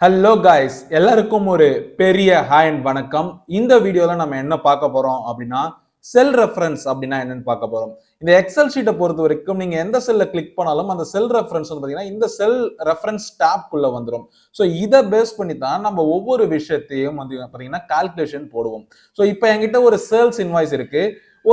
Hello guys, எல்லாருக்கும் ஒரு பெரிய ஹாய் அண்ட் வணக்கம். இந்த வீடியோல நம்ம என்ன பார்க்க போறோம் அப்படின்னா செல் ரெஃபரன்ஸ் அப்படின்னா என்னன்னு பார்க்க போறோம். இந்த எக்ஸல் ஷீட்டை பொறுத்த வரைக்கும் நீங்க எந்த செல்ல கிளிக் பண்ணாலும் அந்த செல் ரெஃபரன்ஸ் வந்து பாத்தீங்கன்னா இந்த செல் ரெஃபரன்ஸ் டேப்குள்ள வந்துடும். ஸோ இதை பேஸ் பண்ணி தான் நம்ம ஒவ்வொரு விஷயத்தையும் வந்து பாத்தீங்கன்னா கால்குலேஷன் போடுவோம். ஸோ இப்போ என்கிட்ட ஒரு சேல்ஸ் இன்வாய்ஸ் இருக்கு,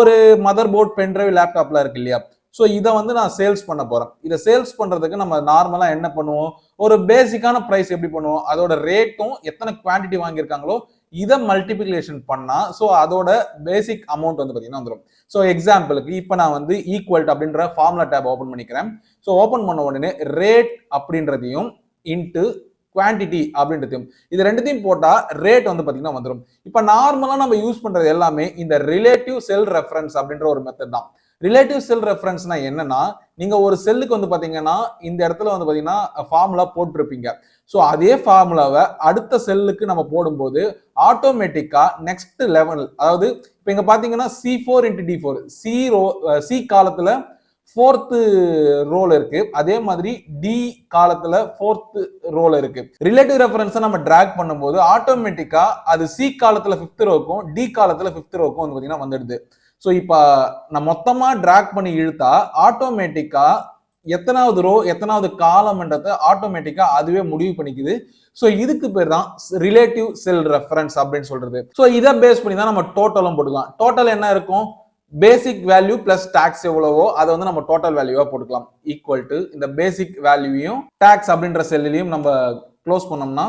ஒரு மதர் போர்ட் பென்ட்ரைவ் லேப்டாப்ல இருக்கு இல்லையா. ஸோ இதை வந்து நான் சேல்ஸ் பண்ண போறேன். இதை சேல்ஸ் பண்றதுக்கு நம்ம நார்மலா என்ன பண்ணுவோம், ஒரு பேசிக்கான பிரைஸ் எப்படி பண்ணுவோம், அதோட ரேட்டும் எத்தனை குவான்டிட்டி வாங்கியிருக்காங்களோ இதை மல்டிபிகேஷன் பண்ணா ஸோ அதோட பேசிக் அமௌண்ட் வந்து பார்த்தீங்கன்னா வந்துடும். ஸோ எக்ஸாம்பிளுக்கு இப்போ நான் வந்து ஈக்குவல் அப்படின்ற ஃபார்முலா டேப் ஓப்பன் பண்ணிக்கிறேன். ஸோ ஓப்பன் பண்ண உடனே ரேட் அப்படின்றதையும் இன்ட்டு குவான்டிட்டி அப்படின்றதையும் இது ரெண்டுத்தையும் போட்டா ரேட் வந்து பார்த்தீங்கன்னா வந்துடும். இப்போ நார்மலா நம்ம யூஸ் பண்றது எல்லாமே இந்த ரிலேட்டிவ் செல் ரெஃபரன்ஸ் அப்படின்ற ஒரு மெத்தட் தான். ரிலேட்டிவ் செல் ரெஃபரன்ஸ்னா என்னன்னா, நீங்க ஒரு செல்லுக்கு வந்து பாத்தீங்கன்னா இந்த இடத்துல வந்து பாத்தீங்கன்னா ஃபார்முலா போட்டிருப்பீங்க. ஸோ அதே ஃபார்முலாவை அடுத்த செல்லுக்கு நம்ம போடும்போது ஆட்டோமேட்டிக்கா நெக்ஸ்ட் லெவல், அதாவது இப்போ இங்க பாத்தீங்கன்னா C4 × D4 சி காலத்துல ஃபோர்த்து ரோல் இருக்கு, அதே மாதிரி டி காலத்துல ஃபோர்த் ரோல் இருக்கு. ரிலேட்டிவ் ரெஃபரன்ஸை நம்ம டிராக் பண்ணும்போது ஆட்டோமேட்டிக்கா அது சி காலத்துல ஃபிஃப்த் ரோக்கும் டி காலத்துல ஃபிஃப்த் ரோக்கும் வந்து பாத்தீங்கன்னா வந்துடுது. ஸோ இப்போ நான் மொத்தமா டிராக் பண்ணி இழுத்தா ஆட்டோமேட்டிக்கா எத்தனாவது ரோ எத்தனாவது காலம்ன்றதை ஆட்டோமேட்டிக்கா அதுவே முடிவு பண்ணிக்குது. ஸோ இதுக்கு பேர் தான் ரிலேட்டிவ் செல் ரெஃபரன்ஸ் அப்படின்னு சொல்றது. ஸோ இதை பேஸ் பண்ணி தான் நம்ம டோட்டலும் போட்டுக்கலாம். டோட்டல் என்ன இருக்கும், பேசிக் வேல்யூ பிளஸ் டாக்ஸ் எவ்வளவோ அதை வந்து நம்ம டோட்டல் வேல்யூவா போட்டுக்கலாம். ஈக்குவல் டு இந்த பேசிக் வேல்யூவையும் டாக்ஸ் அப்படின்ற செல்லையும் நம்ம க்ளோஸ் பண்ணோம்னா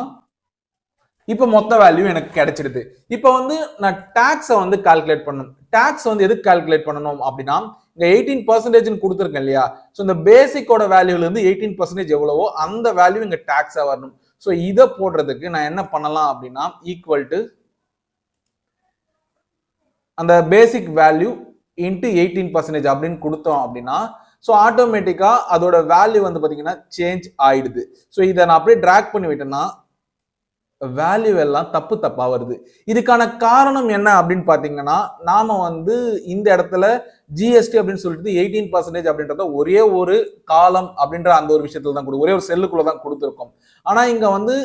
இப்போ மொத்த வேல்யூ எனக்கு கிடைச்சிடுது. இப்போ வந்து நான் டாக்ஸை வந்து கால்குலேட் பண்ணணும். டாக்ஸ் வந்து எதுக்கு கால்குலேட் பண்ணணும் அப்படின்னா, இந்த 18% கொடுத்துருக்கேன் இல்லையா. ஸோ இந்த பேசிக்கோட வேல்யூல இருந்து 18% எவ்வளவோ அந்த வேல்யூ இங்க டாக்ஸா வரணும். ஸோ இதை போடுறதுக்கு நான் என்ன பண்ணலாம் அப்படின்னா, ஈக்குவல் டு அந்த பேசிக் வேல்யூ இன்ட்டு 18% அப்படின்னு கொடுத்தோம் அப்படின்னா ஸோ ஆட்டோமேட்டிக்கா அதோட வேல்யூ வந்து பாத்தீங்கன்னா சேஞ்ச் ஆயிடுது. ஸோ இதை நான் அப்படியே டிராக் பண்ணி விட்டேன்னா வேல்யூ எல்லாம் தப்பு தப்பா வருது. இதுக்கான காரணம் என்ன அப்படின்னு பாத்தீங்கன்னா, நாம வந்து இந்த இடத்துல ஜிஎஸ்டி அப்படின்னு சொல்லிட்டு 18% அப்படின்றத ஒரே ஒரு காலம் அப்படின்ற அந்த ஒரு விஷயத்துல தான் ஒரே ஒரு செல்லுக்குள்ள தான் கொடுத்துருக்கோம். ஆனா இங்க வந்து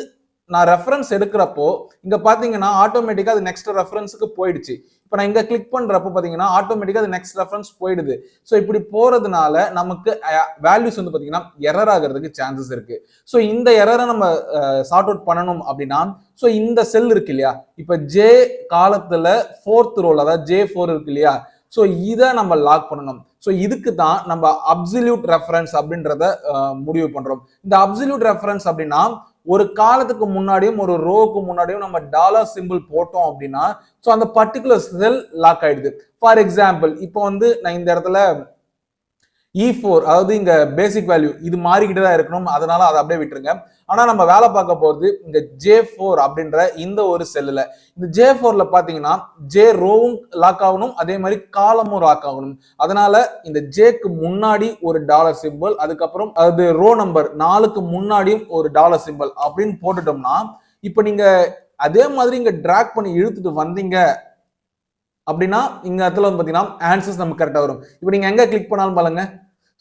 நான் ரெஃபரன்ஸ் எடுக்கிறப்போ இங்க பாத்தீங்கன்னா ஆட்டோமேட்டிக்கா அது நெக்ஸ்ட் ரெஃபரன்ஸுக்கு போயிடுச்சு. இப்போ நான் இங்க கிளிக் பண்றப்போ பாத்தீங்கன்னா ஆட்டோமேட்டிக்கா அது நெக்ஸ்ட் ரெஃபரன்ஸ் போயிடுது. ஸோ இப்படி போறதுனால நமக்கு வேல்யூஸ் வந்து பாத்தீங்கன்னா எரர் ஆகிறதுக்கு சான்சஸ் இருக்கு. ஸோ இந்த எரரை நம்ம சார்ட் அவுட் பண்ணணும் அப்படின்னா ஸோ இந்த செல் இருக்கு இல்லையா, இப்போ ஜே காலத்துல ஃபோர்த் ரோல் அதாவது J4 இருக்கு இல்லையா. ஸோ இதை நம்ம லாக் பண்ணணும். ஸோ இதுக்கு தான் நம்ம அப்சல்யூட் ரெஃபரன்ஸ் அப்படின்றத முடிவு பண்றோம். இந்த அப்சல்யூட் ரெஃபரன்ஸ் அப்படின்னா ஒரு காலத்துக்கு முன்னாடியும் ஒரு ரோவுக்கு முன்னாடியும் நம்ம டாலர் சிம்பிள் போட்டோம் அப்படின்னா ஸோ அந்த பர்டிகுலர் செல் லாக் ஆயிடுது. ஃபார் எக்ஸாம்பிள் இப்போ வந்து நான் இந்த இடத்துல E4 அதாவது இங்க பேசிக் வேல்யூ இது மாறிக்கிட்டு தான் இருக்கணும், அதனால அதை அப்படியே விட்டுருங்க. ஆனா நம்ம வேலை பார்க்க போறது இந்த J4 அப்படின்ற இந்த ஒரு செல்லுல. இந்த J4ல பாத்தீங்கன்னா ஜே ரோவும் லாக் ஆகணும், அதே மாதிரி காலமும் லாக் ஆகணும். அதனால இந்த ஜேக்கு முன்னாடி ஒரு டாலர் சிம்பிள், அதுக்கப்புறம் அது ரோ நம்பர் 4க்கு முன்னாடியும் ஒரு டாலர் சிம்பிள் அப்படின்னு போட்டுட்டோம்னா இப்ப நீங்க அதே மாதிரி இங்க டிராக் பண்ணி இழுத்துட்டு வந்தீங்க அப்படின்னா இங்க இடத்துல வந்து பாத்தீங்கன்னா ஆன்சர்ஸ் நமக்கு கரெக்டா வரும். இப்போ நீங்க எங்க கிளிக் பண்ணாலும் பாருங்க,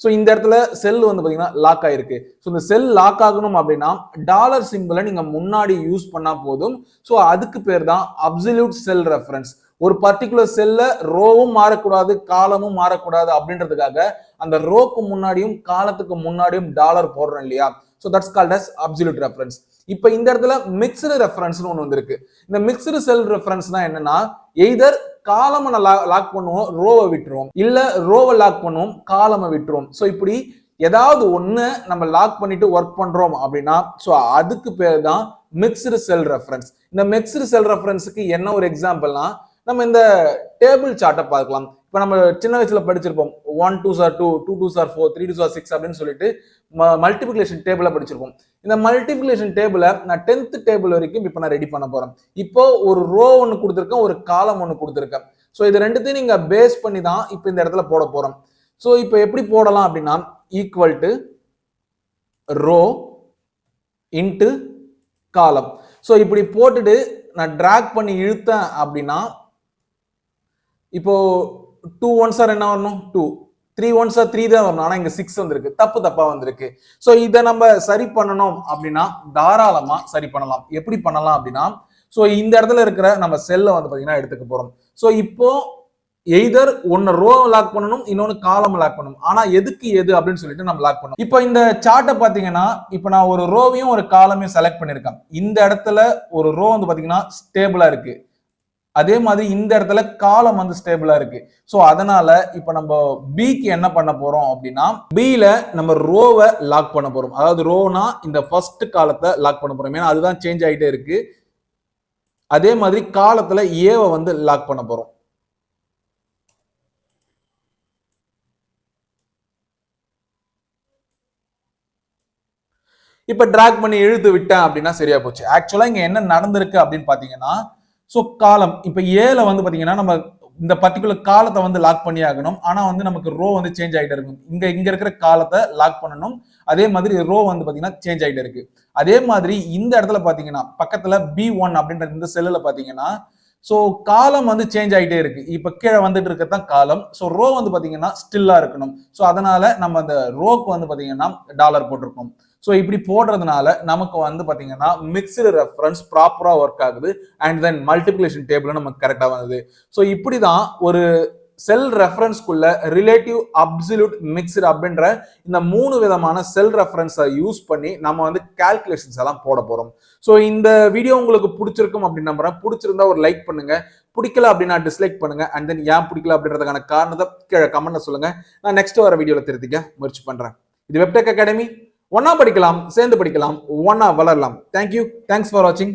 ஸோ இந்த இடத்துல செல் வந்து பாத்தீங்கன்னா லாக் ஆயிருக்கு. ஸோ இந்த செல் லாக் ஆகணும் அப்படின்னா டாலர் சிம்பிளை நீங்க முன்னாடி யூஸ் பண்ணா போதும். ஸோ அதுக்கு பேர் தான் அப்சல்யூட் செல் ரெஃபரன்ஸ். ஒரு பர்டிகுலர் செல்ல ரோவும் மாறக்கூடாது காலமும் மாறக்கூடாது அப்படின்றதுக்காக அந்த ரோக்கு முன்னாடியும் காலத்துக்கு முன்னாடியும் டாலர் போடுறோம் இல்லையா. So that's called as absolute reference. இப்போ இந்த இடத்துல மிக்ஸ்டு ரெஃபரன்ஸ்னு ஒன்று வந்திருக்கு. இந்த மிக்ஸ்டு செல் ரெஃபரன்ஸ்னா என்னன்னா, எய்தர் காலமை லாக் பண்ணுவோம் ரோவை விட்டுருவோம், இல்ல ரோவை லாக் பண்ணுவோம் காலமை விட்டுருவோம். ஸோ இப்படி ஏதாவது ஒண்ணு நம்ம லாக் பண்ணிட்டு ஒர்க் பண்றோம் அப்படின்னா ஸோ அதுக்கு பேர் தான் மிக்ஸ்டு செல் ரெஃபரன்ஸ். இந்த மிக்ஸ்டு செல் ரெஃபரன்ஸுக்கு என்ன ஒரு எக்ஸாம்பிள்னா, நம்ம இந்த டேபிள் சார்ட்டை பார்க்கலாம். இப்போ நம்ம சின்ன வயசுல படிச்சிருப்போம் 1 2s are 2 2 2s are 4 3 2s are 6 அப்படின்னு சொல்லிட்டு மல்டிபிகேஷன் டேபிள படிச்சிருப்போம். இந்த மல்டிபிகேஷன் டேபிள நான் 10th டேபிள் வரைக்கும் இப்போ நான் ரெடி பண்ண போறேன். இப்போ ஒரு ரோ ஒன்று கொடுத்துருக்கேன், ஒரு காலம் ஒன்று கொடுத்துருக்கேன். ஸோ இது ரெண்டுத்தையும் நீங்க பேஸ் பண்ணி தான் இப்போ இந்த இடத்துல போட போறோம். ஸோ இப்போ எப்படி போடலாம் அப்படின்னா, equal to row into column. So இப்படி போட்டுட்டு நான் டிராக் பண்ணி இழுத்தேன் அப்படின்னா இப்போ 2 1s are என்ன வரணும் 2, 3 ஒன்ஸ் 3 தான் வரணும், ஆனா இங்க 6 வந்திருக்கு, தப்பா வந்திருக்கு. சோ இதை நம்ம சரி பண்ணணும் அப்படின்னா தாராளமா சரி பண்ணலாம். எப்படி பண்ணலாம் அப்படின்னா, சோ இந்த இடத்துல இருக்கிற நம்ம செல்லை வந்து பாத்தீங்கன்னா எடுத்துக்க போறோம். சோ இப்போ எய்தர் ஒன்னு ரோ லாக் பண்ணணும், இன்னொன்னு காலம் லாக் பண்ணணும். ஆனா எதுக்கு எது அப்படின்னு சொல்லிட்டு நம்ம லாக் பண்ணணும். இப்போ இந்த சார்ட்டை பாத்தீங்கன்னா, இப்போ நான் ஒரு ரோவையும் ஒரு காலமையும் செலக்ட் பண்ணிருக்கேன். இந்த இடத்துல ஒரு ரோ வந்து பாத்தீங்கன்னா ஸ்டேபிளா இருக்கு, அதே மாதிரி இந்த இடத்துல காலம் வந்து ஸ்டேபிளா இருக்கு. சோ அதனால இப்ப நம்ம பிக்கு என்ன பண்ண போறோம் அப்படின்னா, பில நம்ம ரோவை லாக் பண்ண போறோம். அதாவது ரோனா இந்த ஃபர்ஸ்ட் காலத்தை லாக் பண்ண போறோம், ஏன்னா அதுதான் சேஞ்ச் ஆகிட்டே இருக்கு. அதே மாதிரி காலத்துல ஏவை வந்து லாக் பண்ண போறோம். இப்ப டிராக் பண்ணி இழுத்து விட்டேன் அப்படின்னா சரியா போச்சு. ஆக்சுவலா இங்க என்ன நடந்திருக்கு அப்படின்னு பாத்தீங்கன்னா, சோ காலம் இப்ப ஏல வந்து பாத்தீங்கன்னா நம்ம இந்த பர்டிகுலர் காலத்தை வந்து லாக் பண்ணி ஆகணும். ஆனா வந்து நமக்கு ரோ வந்து சேஞ்ச் ஆகிட்டே இருக்கும். இங்க இருக்கிற காலத்தை லாக் பண்ணணும். அதே மாதிரி ரோ வந்து பாத்தீங்கன்னா சேஞ்ச் ஆகிட்டே இருக்கு. அதே மாதிரி இந்த இடத்துல பாத்தீங்கன்னா பக்கத்துல B1 அப்படின்ற இந்த செல்லுல பாத்தீங்கன்னா, சோ காலம் வந்து சேஞ்ச் ஆகிட்டே இருக்கு. இப்ப கீழே வந்துட்டு இருக்கிறதான் காலம். சோ ரோ வந்து பாத்தீங்கன்னா ஸ்டில்லா இருக்கணும். சோ அதனால நம்ம அந்த ரோக்கு வந்து பாத்தீங்கன்னா டாலர் போட்டிருக்கோம். ஸோ இப்படி போடுறதுனால நமக்கு வந்து பாத்தீங்கன்னா மிக்ஸ்டு ரெஃபரன்ஸ் ப்ராப்பரா ஒர்க் ஆகுது, அண்ட் தென் மல்டிபிளிகேஷன் டேபிள் நமக்கு கரெக்டா வந்தது. ஸோ இப்படிதான் ஒரு செல் ரெஃபரன்ஸ்க்குள்ள ரிலேட்டிவ், அப்சல்யூட், மிக்ஸ்டு அப்படின்ற இந்த 3 விதமான செல் ரெஃபரன்ஸை யூஸ் பண்ணி நம்ம வந்து கால்குலேஷன்ஸ் எல்லாம் போட போறோம். ஸோ இந்த வீடியோ உங்களுக்கு பிடிச்சிருக்கும் அப்படின்னு நம்புறேன். பிடிச்சிருந்தா ஒரு லைக் பண்ணுங்க, பிடிக்கல அப்படின்னா டிஸ்லைக் பண்ணுங்க, அண்ட் தென் ஏன் பிடிக்கல அப்படின்றதுக்கான காரணத்தை கீழே கமெண்ட்ல சொல்லுங்க. நான் நெக்ஸ்ட் வர வீடியோல திருத்திக்க முயற்சி பண்றேன். இது வெப்டெக் அகாடமி. ஒன்னா படிக்கலாம், சேர்ந்து படிக்கலாம், ஒன்னா வளரலாம். தேங்க்யூ, தேங்க்ஸ் ஃபார் வாட்சிங்.